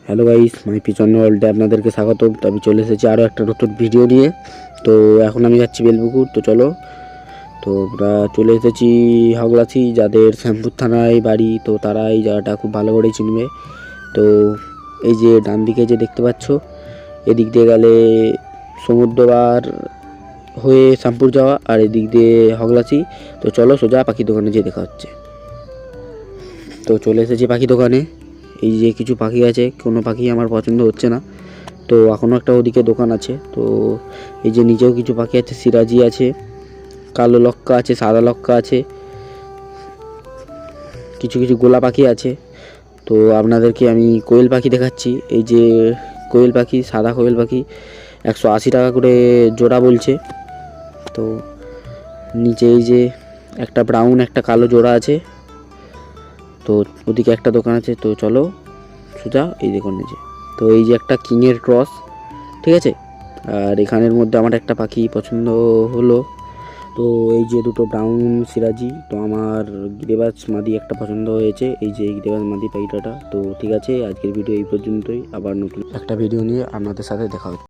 Hello guys, মাই পিছন ওয়ার্ল্ডে আপনাদেরকে স্বাগতম। তো আমি চলে এসেছি আরও একটা নতুন ভিডিও নিয়ে। তো এখন আমি যাচ্ছি বেলপুকুর। তো চলো, তো আমরা চলে এসেছি হগলাথি। যাদের শ্যামপুর থানায় বাড়ি তো তারা এই জায়গাটা খুব ভালো করেই চিনবে। তো এই যে ডান দিকে যে দেখতে পাচ্ছ, এদিক দিয়ে গেলে সমুদ্রবার হয়ে শ্যামপুর যাওয়া, আর এদিক দিয়ে হগলাথি। তো চলো সোজা পাখি দোকানে যেয়ে দেখা হচ্ছে। তো চলে এসেছি পাখি দোকানে। এই যে কিছু পাখি আছে, কোনো পাখি আমার পছন্দ হচ্ছে না। তো এখনও একটা ওদিকে দোকান আছে। তো এই যে নিচেও কিছু পাখি আছে, সিরাজি আছে, কালো লক্কা আছে, সাদা লক্কা আছে, কিছু কিছু গোলা পাখি আছে। তো আপনাদেরকে আমি কোয়েল পাখি দেখাচ্ছি। এই যে কোয়েল পাখি, সাদা কোয়েল পাখি 180 টাকা করে জোড়া বলছে। তো নিচে এই যে একটা ব্রাউন একটা কালো জোড়া আছে। তো ওদিকে একটা দোকান আছে। তো চলো সোজা এই দেখুন নিচে। তো এই যে একটা কিংয়ের ক্রস, ঠিক আছে। আর এখানের মধ্যে আমার একটা পাখি পছন্দ হলো। তো এই যে দুটো ব্রাউন সিরাজি, তো আমার গিরিবাজ মাদি একটা পছন্দ হয়েছে। এই যে গিরিবাজ মাদি পাখিটাটা। তো ঠিক আছে, আজকের ভিডিও এই পর্যন্তই। আবার নতুন একটা ভিডিও নিয়ে আপনাদের সাথে দেখা হচ্ছে।